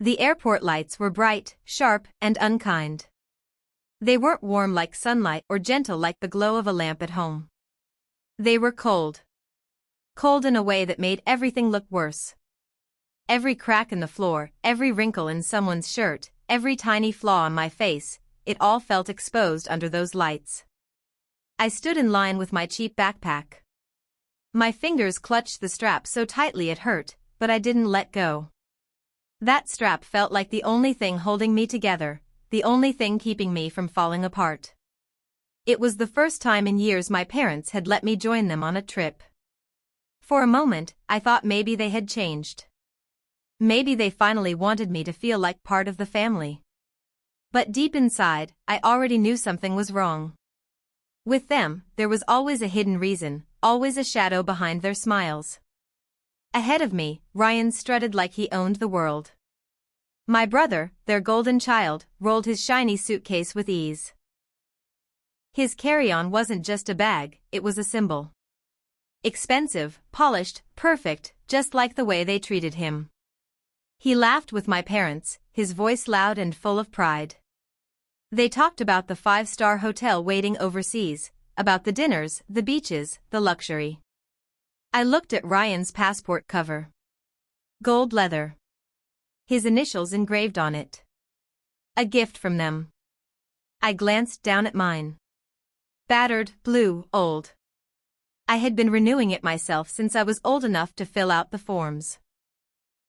The airport lights were bright, sharp, and unkind. They weren't warm like sunlight or gentle like the glow of a lamp at home. They were cold. Cold in a way that made everything look worse. Every crack in the floor, every wrinkle in someone's shirt, every tiny flaw on my face, it all felt exposed under those lights. I stood in line with my cheap backpack. My fingers clutched the strap so tightly it hurt, but I didn't let go. That strap felt like the only thing holding me together, the only thing keeping me from falling apart. It was the first time in years my parents had let me join them on a trip. For a moment, I thought maybe they had changed. Maybe they finally wanted me to feel like part of the family. But deep inside, I already knew something was wrong. With them, there was always a hidden reason, always a shadow behind their smiles. Ahead of me, Ryan strutted like he owned the world. My brother, their golden child, rolled his shiny suitcase with ease. His carry-on wasn't just a bag, it was a symbol. Expensive, polished, perfect, just like the way they treated him. He laughed with my parents, his voice loud and full of pride. They talked about the five-star hotel waiting overseas, about the dinners, the beaches, the luxury. I looked at Ryan's passport cover. Gold leather. His initials engraved on it. A gift from them. I glanced down at mine. Battered, blue, old. I had been renewing it myself since I was old enough to fill out the forms.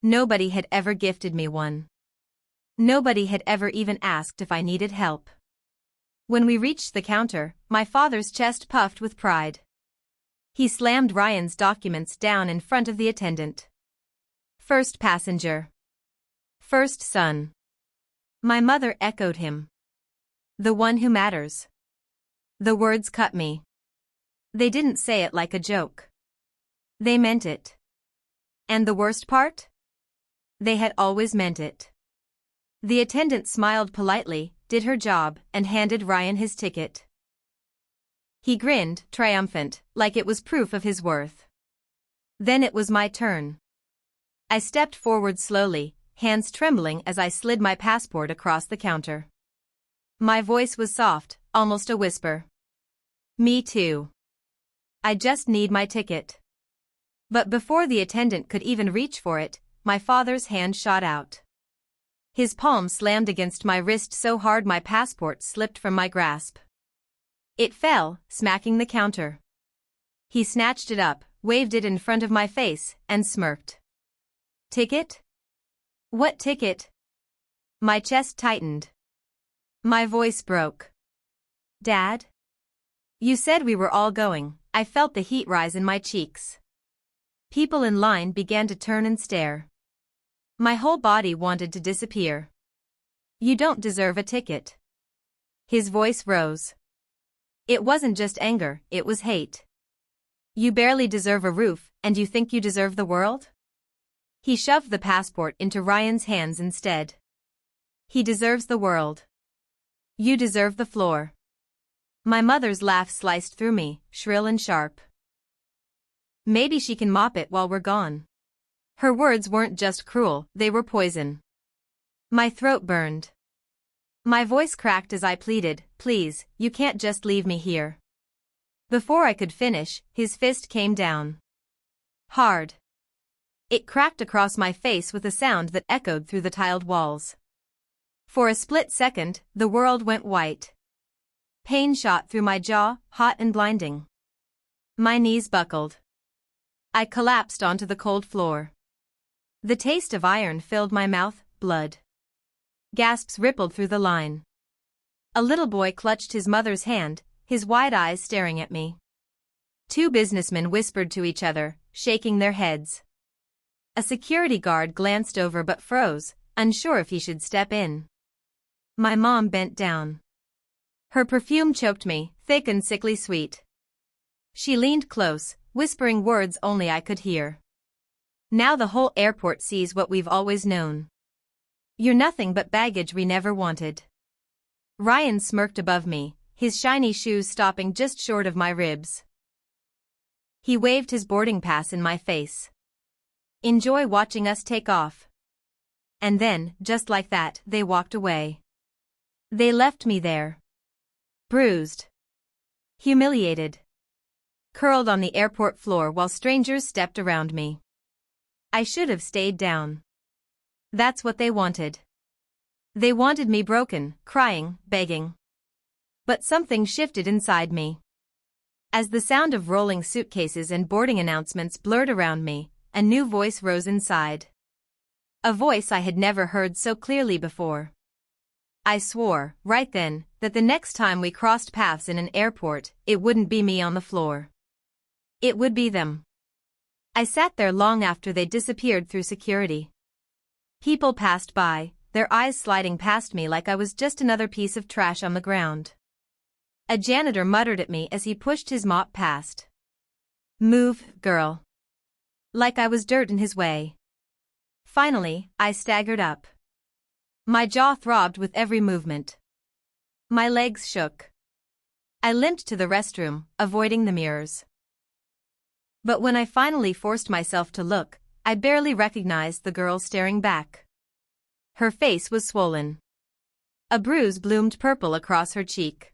Nobody had ever gifted me one. Nobody had ever even asked if I needed help. When we reached the counter, my father's chest puffed with pride. He slammed Ryan's documents down in front of the attendant. First passenger. First son. My mother echoed him. The one who matters. The words cut me. They didn't say it like a joke. They meant it. And the worst part? They had always meant it. The attendant smiled politely, did her job, and handed Ryan his ticket. He grinned, triumphant, like it was proof of his worth. Then it was my turn. I stepped forward slowly, hands trembling as I slid my passport across the counter. My voice was soft, almost a whisper. Me too. I just need my ticket. But before the attendant could even reach for it, my father's hand shot out. His palm slammed against my wrist so hard my passport slipped from my grasp. It fell, smacking the counter. He snatched it up, waved it in front of my face, and smirked. Ticket? What ticket? My chest tightened. My voice broke. Dad? You said we were all going. I felt the heat rise in my cheeks. People in line began to turn and stare. My whole body wanted to disappear. You don't deserve a ticket. His voice rose. It wasn't just anger, it was hate. You barely deserve a roof, and you think you deserve the world? He shoved the passport into Ryan's hands instead. He deserves the world. You deserve the floor. My mother's laugh sliced through me, shrill and sharp. Maybe she can mop it while we're gone. Her words weren't just cruel, they were poison. My throat burned. My voice cracked as I pleaded, please, you can't just leave me here. Before I could finish, his fist came down. Hard. It cracked across my face with a sound that echoed through the tiled walls. For a split second, the world went white. Pain shot through my jaw, hot and blinding. My knees buckled. I collapsed onto the cold floor. The taste of iron filled my mouth, blood. Gasps rippled through the line. A little boy clutched his mother's hand, his wide eyes staring at me. Two businessmen whispered to each other, shaking their heads. A security guard glanced over but froze, unsure if he should step in. My mom bent down. Her perfume choked me, thick and sickly sweet. She leaned close, whispering words only I could hear. Now the whole airport sees what we've always known. You're nothing but baggage we never wanted. Ryan smirked above me, his shiny shoes stopping just short of my ribs. He waved his boarding pass in my face. Enjoy watching us take off. and then, just like that, they walked away. They left me there. Bruised. Humiliated. Curled on the airport floor while strangers stepped around me. I should have stayed down. That's what they wanted. They wanted me broken, crying, begging. But something shifted inside me. As the sound of rolling suitcases and boarding announcements blurred around me, a new voice rose inside. A voice I had never heard so clearly before. I swore, right then, that the next time we crossed paths in an airport, it wouldn't be me on the floor. It would be them. I sat there long after they disappeared through security. People passed by, their eyes sliding past me like I was just another piece of trash on the ground. A janitor muttered at me as he pushed his mop past. "Move, girl." Like I was dirt in his way. Finally, I staggered up. My jaw throbbed with every movement. My legs shook. I limped to the restroom, avoiding the mirrors. But when I finally forced myself to look, I barely recognized the girl staring back. Her face was swollen. A bruise bloomed purple across her cheek.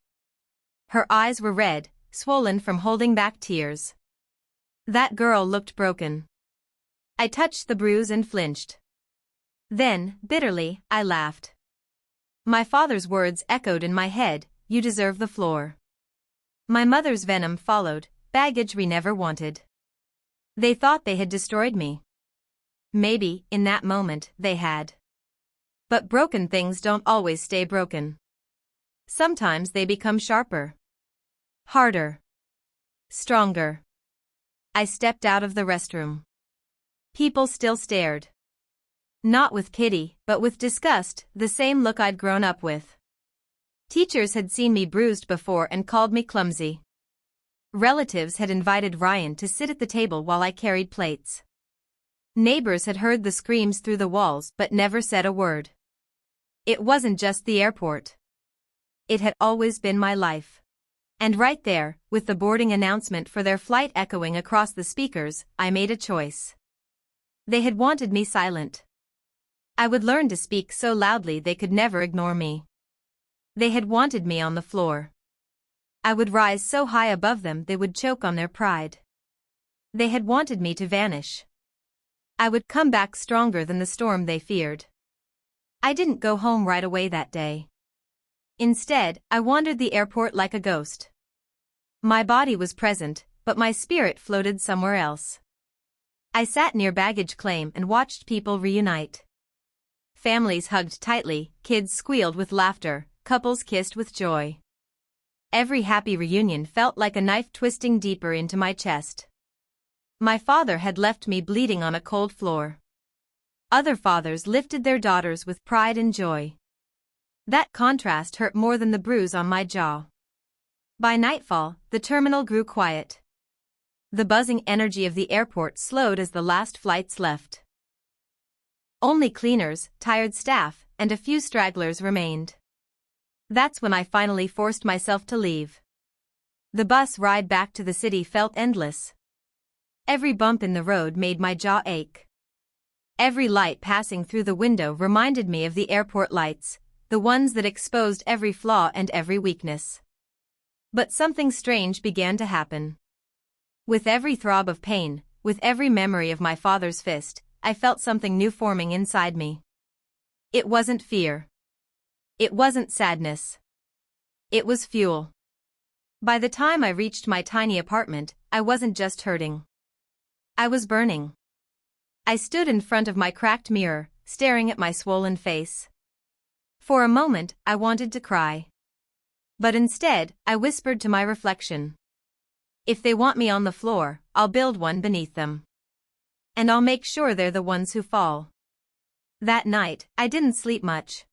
Her eyes were red, swollen from holding back tears. That girl looked broken. I touched the bruise and flinched. Then, bitterly, I laughed. My father's words echoed in my head, "You deserve the floor." My mother's venom followed, baggage we never wanted. They thought they had destroyed me. Maybe, in that moment, they had. But broken things don't always stay broken. Sometimes they become sharper. Harder. Stronger. I stepped out of the restroom. People still stared. Not with pity, but with disgust, the same look I'd grown up with. Teachers had seen me bruised before and called me clumsy. Relatives had invited Ryan to sit at the table while I carried plates. Neighbors had heard the screams through the walls but never said a word. It wasn't just the airport. It had always been my life. And right there, with the boarding announcement for their flight echoing across the speakers, I made a choice. They had wanted me silent. I would learn to speak so loudly they could never ignore me. They had wanted me on the floor. I would rise so high above them they would choke on their pride. They had wanted me to vanish. I would come back stronger than the storm they feared. I didn't go home right away that day. Instead, I wandered the airport like a ghost. My body was present, but my spirit floated somewhere else. I sat near baggage claim and watched people reunite. Families hugged tightly, kids squealed with laughter, couples kissed with joy. Every happy reunion felt like a knife twisting deeper into my chest. My father had left me bleeding on a cold floor. Other fathers lifted their daughters with pride and joy. That contrast hurt more than the bruise on my jaw. By nightfall, the terminal grew quiet. The buzzing energy of the airport slowed as the last flights left. Only cleaners, tired staff, and a few stragglers remained. That's when I finally forced myself to leave. The bus ride back to the city felt endless. Every bump in the road made my jaw ache. Every light passing through the window reminded me of the airport lights, the ones that exposed every flaw and every weakness. But something strange began to happen. With every throb of pain, with every memory of my father's fist, I felt something new forming inside me. It wasn't fear. It wasn't sadness. It was fuel. By the time I reached my tiny apartment, I wasn't just hurting. I was burning. I stood in front of my cracked mirror, staring at my swollen face. For a moment, I wanted to cry. But instead, I whispered to my reflection. If they want me on the floor, I'll build one beneath them. And I'll make sure they're the ones who fall. That night, I didn't sleep much.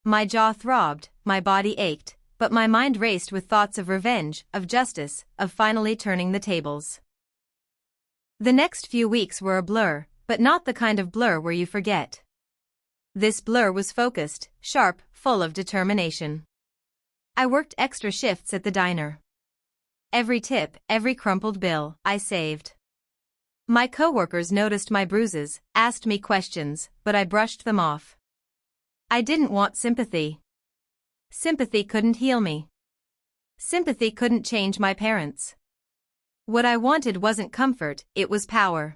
My jaw throbbed, my body ached, but my mind raced with thoughts of revenge, of justice, of finally turning the tables. The next few weeks were a blur, but not the kind of blur where you forget. This blur was focused, sharp, full of determination. I worked extra shifts at the diner. Every tip, every crumpled bill, I saved. My coworkers noticed my bruises, asked me questions, but I brushed them off. I didn't want sympathy. Sympathy couldn't heal me. Sympathy couldn't change my parents. What I wanted wasn't comfort, it was power.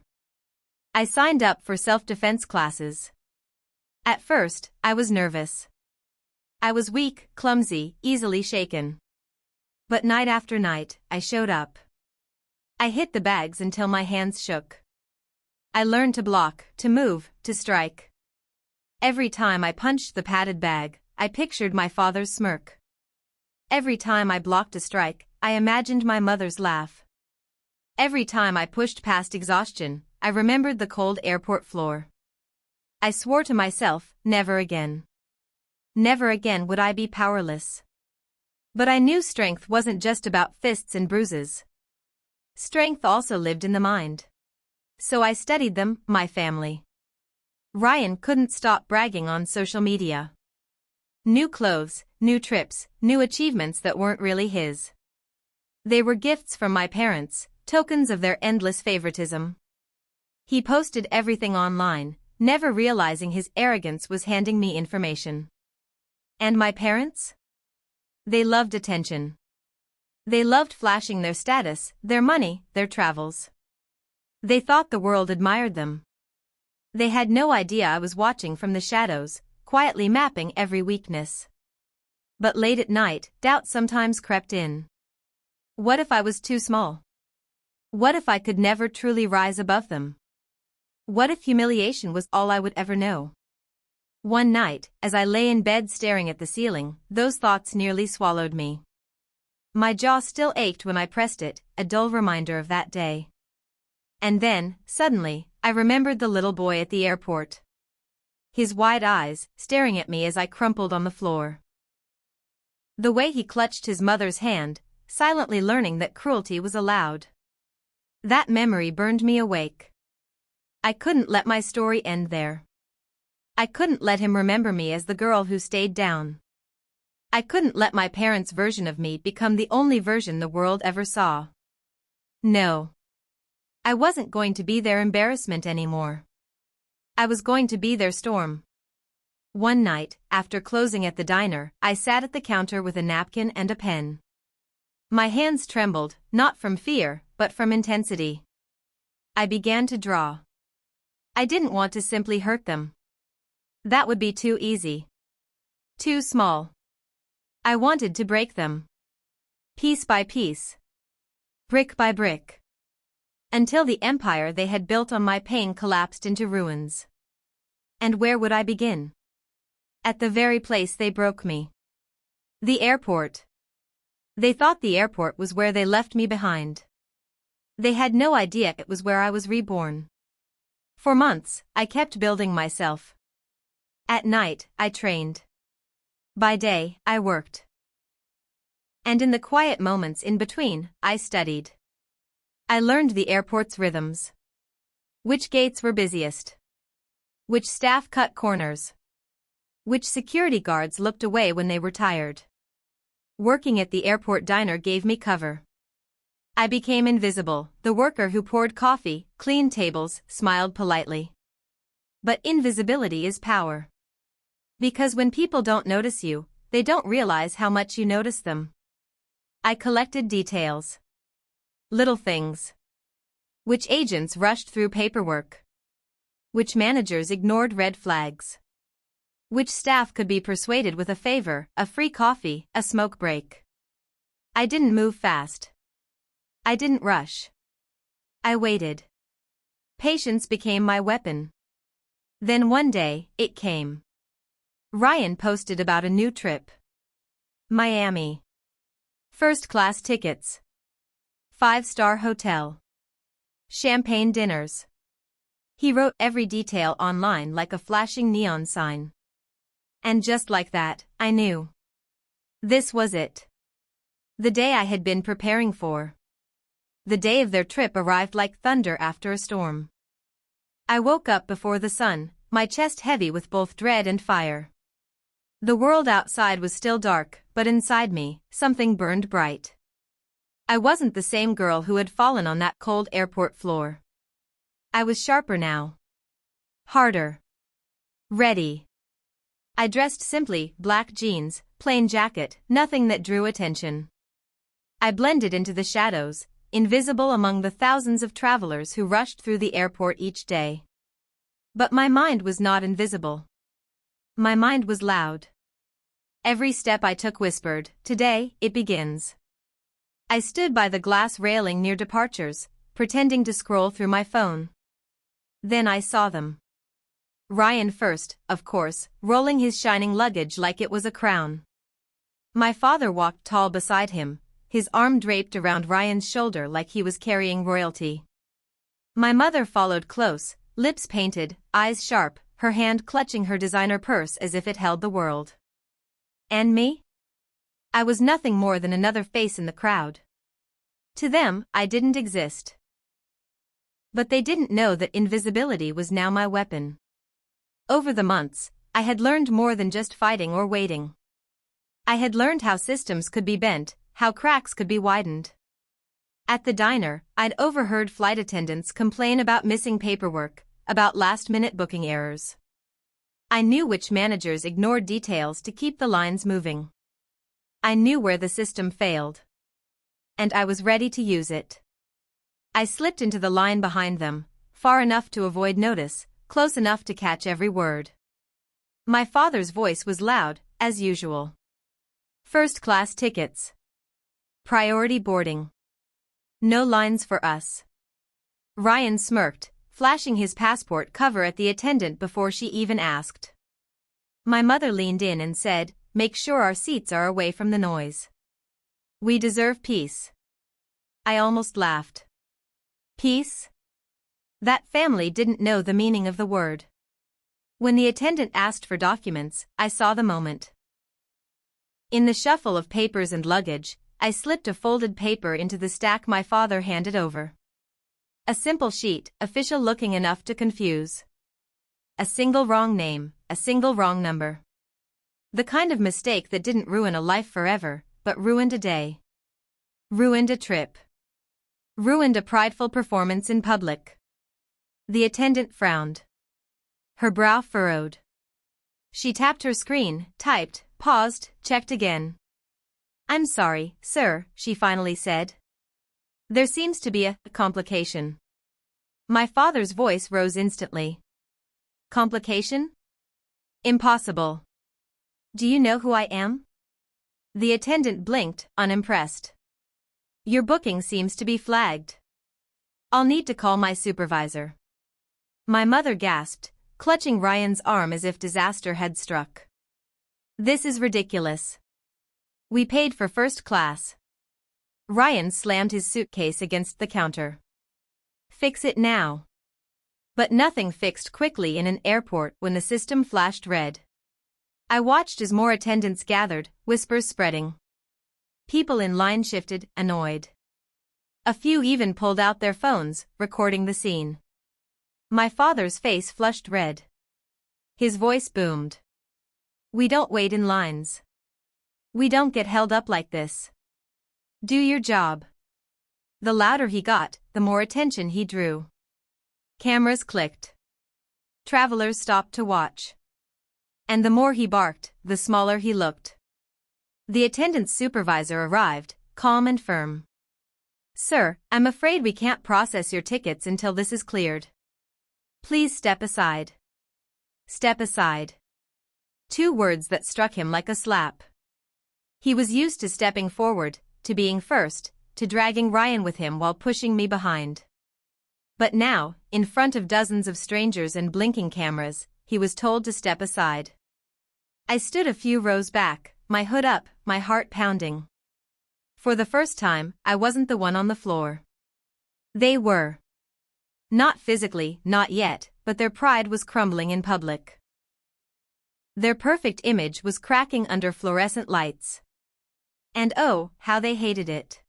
I signed up for self-defense classes. At first, I was nervous. I was weak, clumsy, easily shaken. But night after night, I showed up. I hit the bags until my hands shook. I learned to block, to move, to strike. Every time I punched the padded bag, I pictured my father's smirk. Every time I blocked a strike, I imagined my mother's laugh. Every time I pushed past exhaustion, I remembered the cold airport floor. I swore to myself, never again. Never again would I be powerless. But I knew strength wasn't just about fists and bruises. Strength also lived in the mind. So I studied them, my family. Ryan couldn't stop bragging on social media. New clothes, new trips, new achievements that weren't really his. They were gifts from my parents, tokens of their endless favoritism. He posted everything online, never realizing his arrogance was handing me information. And my parents? They loved attention. They loved flashing their status, their money, their travels. They thought the world admired them. They had no idea I was watching from the shadows, quietly mapping every weakness. But late at night, doubt sometimes crept in. What if I was too small? What if I could never truly rise above them? What if humiliation was all I would ever know? One night, as I lay in bed staring at the ceiling, those thoughts nearly swallowed me. My jaw still ached when I pressed it, a dull reminder of that day. And then, suddenly, I remembered the little boy at the airport. His wide eyes, staring at me as I crumpled on the floor. The way he clutched his mother's hand, silently learning that cruelty was allowed. That memory burned me awake. I couldn't let my story end there. I couldn't let him remember me as the girl who stayed down. I couldn't let my parents' version of me become the only version the world ever saw. No. I wasn't going to be their embarrassment anymore. I was going to be their storm. One night, after closing at the diner, I sat at the counter with a napkin and a pen. My hands trembled, not from fear, but from intensity. I began to draw. I didn't want to simply hurt them. That would be too easy. Too small. I wanted to break them. Piece by piece. Brick by brick. Until the empire they had built on my pain collapsed into ruins. And where would I begin? At the very place they broke me. The airport. They thought the airport was where they left me behind. They had no idea it was where I was reborn. For months, I kept building myself. At night, I trained. By day, I worked. And in the quiet moments in between, I studied. I learned the airport's rhythms. Which gates were busiest? Which staff cut corners? Which security guards looked away when they were tired? Working at the airport diner gave me cover. I became invisible, the worker who poured coffee, cleaned tables, smiled politely. But invisibility is power. Because when people don't notice you, they don't realize how much you notice them. I collected details. Little things. Which agents rushed through paperwork? Which managers ignored red flags? Which staff could be persuaded with a favor, a free coffee, a smoke break? I didn't move fast. I didn't rush. I waited. Patience became my weapon. Then one day, it came. Ryan posted about a new trip. Miami. First-class tickets. 5-star hotel. Champagne dinners. He wrote every detail online like a flashing neon sign. And just like that, I knew. This was it. The day I had been preparing for. The day of their trip arrived like thunder after a storm. I woke up before the sun, my chest heavy with both dread and fire. The world outside was still dark, but inside me, something burned bright. I wasn't the same girl who had fallen on that cold airport floor. I was sharper now. Harder. Ready. I dressed simply, black jeans, plain jacket, nothing that drew attention. I blended into the shadows, invisible among the thousands of travelers who rushed through the airport each day. But my mind was not invisible. My mind was loud. Every step I took whispered, "Today, it begins." I stood by the glass railing near departures, pretending to scroll through my phone. Then I saw them. Ryan first, of course, rolling his shining luggage like it was a crown. My father walked tall beside him, his arm draped around Ryan's shoulder like he was carrying royalty. My mother followed close, lips painted, eyes sharp, her hand clutching her designer purse as if it held the world. And me? I was nothing more than another face in the crowd. To them, I didn't exist. But they didn't know that invisibility was now my weapon. Over the months, I had learned more than just fighting or waiting. I had learned how systems could be bent, how cracks could be widened. At the diner, I'd overheard flight attendants complain about missing paperwork, about last-minute booking errors. I knew which managers ignored details to keep the lines moving. I knew where the system failed. And I was ready to use it. I slipped into the line behind them, far enough to avoid notice, close enough to catch every word. My father's voice was loud, as usual. First-class tickets. Priority boarding. No lines for us. Ryan smirked, flashing his passport cover at the attendant before she even asked. My mother leaned in and said, "Make sure our seats are away from the noise. We deserve peace." I almost laughed. Peace? That family didn't know the meaning of the word. When the attendant asked for documents, I saw the moment. In the shuffle of papers and luggage, I slipped a folded paper into the stack my father handed over. A simple sheet, official-looking enough to confuse. A single wrong name, a single wrong number. The kind of mistake that didn't ruin a life forever, but ruined a day. Ruined a trip. Ruined a prideful performance in public. The attendant frowned. Her brow furrowed. She tapped her screen, typed, paused, checked again. "I'm sorry, sir," she finally said. "There seems to be a complication." My father's voice rose instantly. Complication? Impossible. Do you know who I am? The attendant blinked, unimpressed. Your booking seems to be flagged. I'll need to call my supervisor. My mother gasped, clutching Ryan's arm as if disaster had struck. This is ridiculous. We paid for first class. Ryan slammed his suitcase against the counter. Fix it now. But nothing fixed quickly in an airport when the system flashed red. I watched as more attendants gathered, whispers spreading. People in line shifted, annoyed. A few even pulled out their phones, recording the scene. My father's face flushed red. His voice boomed. We don't wait in lines. We don't get held up like this. Do your job. The louder he got, the more attention he drew. Cameras clicked. Travelers stopped to watch. And the more he barked, the smaller he looked. The attendant's supervisor arrived, calm and firm. Sir, I'm afraid we can't process your tickets until this is cleared. Please step aside. Step aside. 2 words that struck him like a slap. He was used to stepping forward, to being first, to dragging Ryan with him while pushing me behind. But now, in front of dozens of strangers and blinking cameras, he was told to step aside. I stood a few rows back, my hood up, my heart pounding. For the first time, I wasn't the one on the floor. They were. Not physically, not yet, but their pride was crumbling in public. Their perfect image was cracking under fluorescent lights. And oh, how they hated it.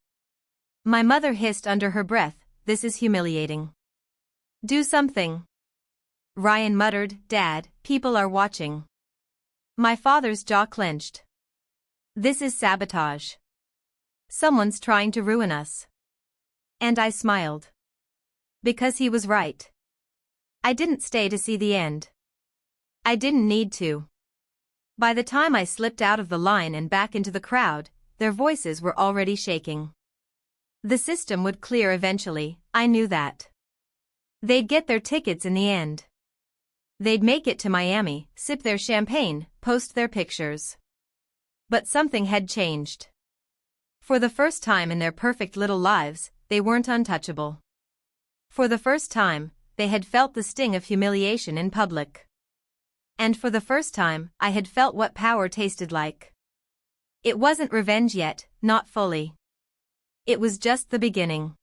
My mother hissed under her breath, "This is humiliating. Do something." Ryan muttered, "Dad, people are watching." My father's jaw clenched. This is sabotage. Someone's trying to ruin us. And I smiled. Because he was right. I didn't stay to see the end. I didn't need to. By the time I slipped out of the line and back into the crowd, their voices were already shaking. The system would clear eventually, I knew that. They'd get their tickets in the end. They'd make it to Miami, sip their champagne, post their pictures. But something had changed. For the first time in their perfect little lives, they weren't untouchable. For the first time, they had felt the sting of humiliation in public. And for the first time, I had felt what power tasted like. It wasn't revenge yet, not fully. It was just the beginning.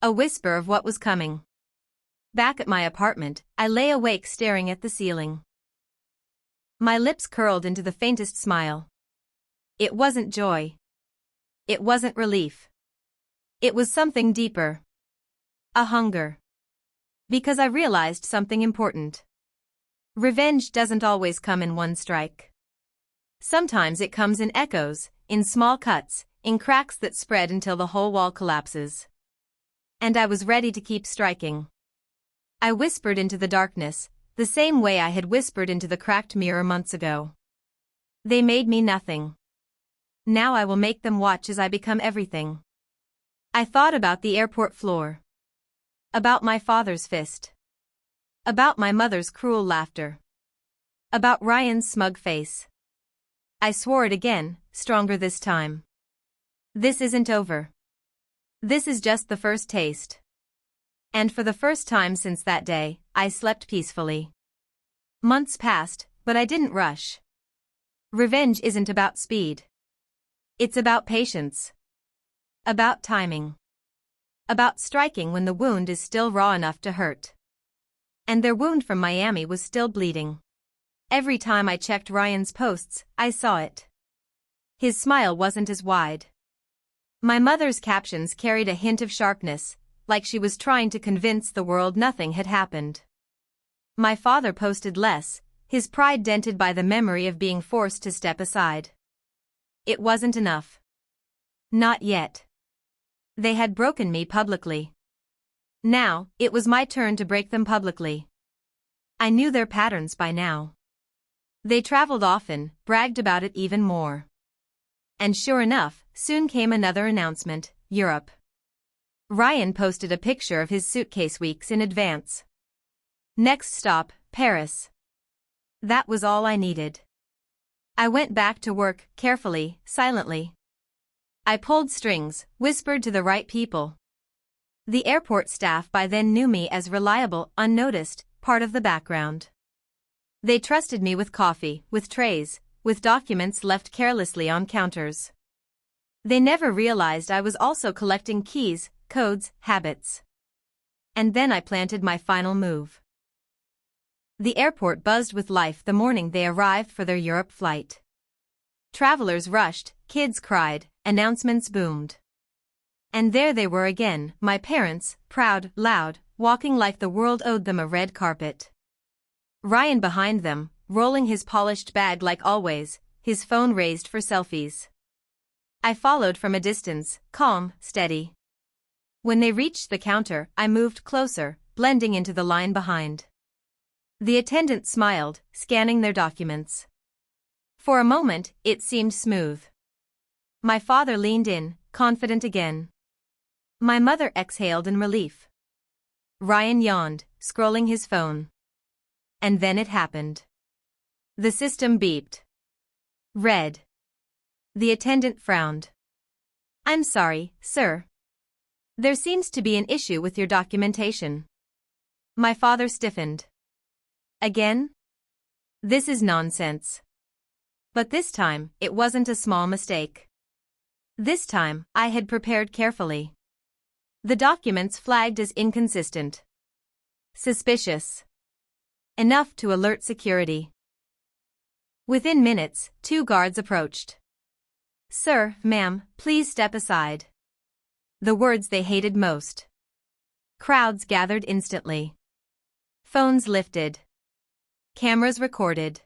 A whisper of what was coming. Back at my apartment, I lay awake staring at the ceiling. My lips curled into the faintest smile. It wasn't joy. It wasn't relief. It was something deeper. A hunger. Because I realized something important. Revenge doesn't always come in one strike. Sometimes it comes in echoes, in small cuts, in cracks that spread until the whole wall collapses. And I was ready to keep striking. I whispered into the darkness, the same way I had whispered into the cracked mirror months ago. They made me nothing. Now I will make them watch as I become everything. I thought about the airport floor. About my father's fist. About my mother's cruel laughter. About Ryan's smug face. I swore it again, stronger this time. This isn't over. This is just the first taste. And for the first time since that day, I slept peacefully. Months passed, but I didn't rush. Revenge isn't about speed. It's about patience. About timing. About striking when the wound is still raw enough to hurt. And their wound from Miami was still bleeding. Every time I checked Ryan's posts, I saw it. His smile wasn't as wide. My mother's captions carried a hint of sharpness, like she was trying to convince the world nothing had happened. My father posted less, his pride dented by the memory of being forced to step aside. It wasn't enough. Not yet. They had broken me publicly. Now, it was my turn to break them publicly. I knew their patterns by now. They traveled often, bragged about it even more. And sure enough, soon came another announcement, Europe. Ryan posted a picture of his suitcase weeks in advance. Next stop, Paris. That was all I needed. I went back to work, carefully, silently. I pulled strings, whispered to the right people. The airport staff by then knew me as reliable, unnoticed, part of the background. They trusted me with coffee, with trays, with documents left carelessly on counters. They never realized I was also collecting keys, codes, habits. And then I planted my final move. The airport buzzed with life the morning they arrived for their Europe flight. Travelers rushed, kids cried, announcements boomed. And there they were again, my parents, proud, loud, walking like the world owed them a red carpet. Ryan behind them, rolling his polished bag like always, his phone raised for selfies. I followed from a distance, calm, steady. When they reached the counter, I moved closer, blending into the line behind. The attendant smiled, scanning their documents. For a moment, it seemed smooth. My father leaned in, confident again. My mother exhaled in relief. Ryan yawned, scrolling his phone. And then it happened. The system beeped. Red. The attendant frowned. "I'm sorry, sir. There seems to be an issue with your documentation." My father stiffened. Again? This is nonsense. But this time, it wasn't a small mistake. This time, I had prepared carefully. The documents flagged as inconsistent. Suspicious. Enough to alert security. Within minutes, 2 guards approached. "Sir, ma'am, please step aside." The words they hated most. Crowds gathered instantly. Phones lifted. Cameras recorded.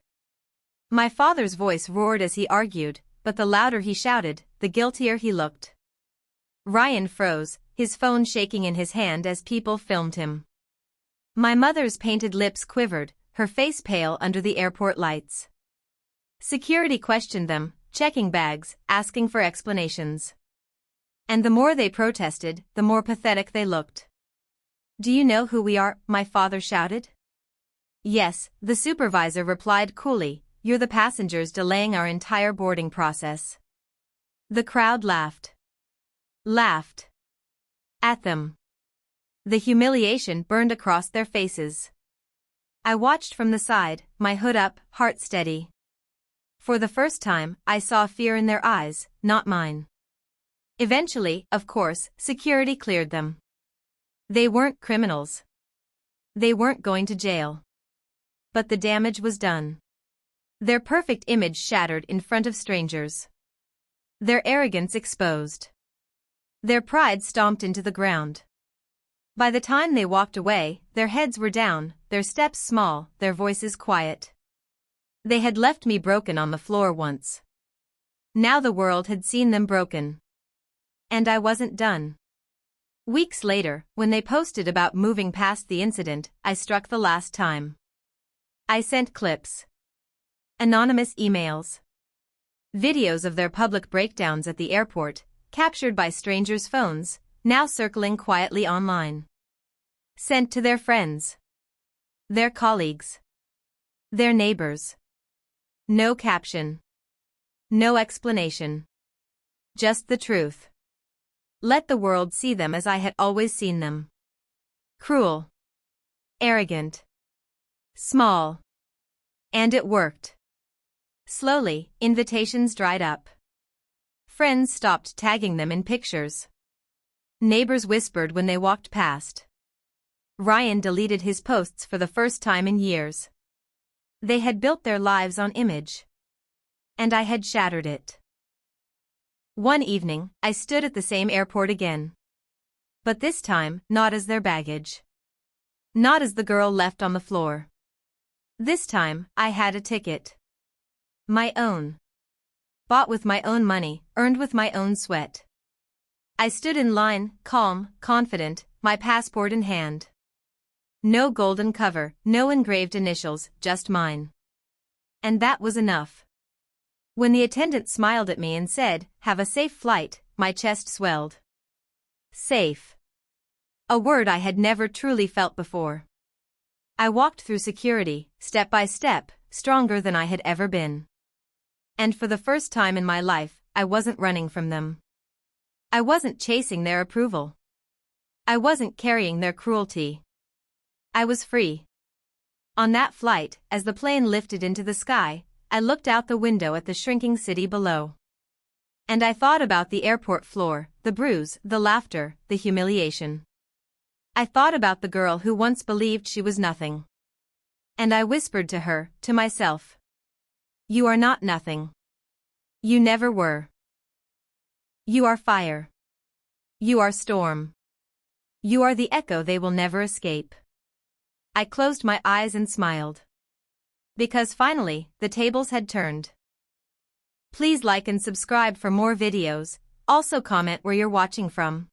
My father's voice roared as he argued, but the louder he shouted, the guiltier he looked. Ryan froze, his phone shaking in his hand as people filmed him. My mother's painted lips quivered, her face pale under the airport lights. Security questioned them, checking bags, asking for explanations. And the more they protested, the more pathetic they looked. "Do you know who we are?" my father shouted. "Yes," the supervisor replied coolly, "you're the passengers delaying our entire boarding process." The crowd laughed. Laughed. At them. The humiliation burned across their faces. I watched from the side, my hood up, heart steady. For the first time, I saw fear in their eyes, not mine. Eventually, of course, security cleared them. They weren't criminals. They weren't going to jail. But the damage was done. Their perfect image shattered in front of strangers. Their arrogance exposed. Their pride stomped into the ground. By the time they walked away, their heads were down, their steps small, their voices quiet. They had left me broken on the floor once. Now the world had seen them broken. And I wasn't done. Weeks later, when they posted about moving past the incident, I struck the last time. I sent clips. Anonymous emails. Videos of their public breakdowns at the airport, captured by strangers' phones, now circling quietly online. Sent to their friends. Their colleagues. Their neighbors. No caption. No explanation. Just the truth. Let the world see them as I had always seen them. Cruel. Arrogant. Small. And it worked. Slowly, invitations dried up. Friends stopped tagging them in pictures. Neighbors whispered when they walked past. Ryan deleted his posts for the first time in years. They had built their lives on image. And I had shattered it. One evening, I stood at the same airport again. But this time, not as their baggage. Not as the girl left on the floor. This time, I had a ticket. My own. Bought with my own money, earned with my own sweat. I stood in line, calm, confident, my passport in hand. No golden cover, no engraved initials, just mine. And that was enough. When the attendant smiled at me and said, "Have a safe flight," my chest swelled. Safe. A word I had never truly felt before. I walked through security, step by step, stronger than I had ever been. And for the first time in my life, I wasn't running from them. I wasn't chasing their approval. I wasn't carrying their cruelty. I was free. On that flight, as the plane lifted into the sky, I looked out the window at the shrinking city below. And I thought about the airport floor, the bruise, the laughter, the humiliation. I thought about the girl who once believed she was nothing. And I whispered to her, to myself. You are not nothing. You never were. You are fire. You are storm. You are the echo they will never escape. I closed my eyes and smiled. Because finally, the tables had turned. Please like and subscribe for more videos, also comment where you're watching from.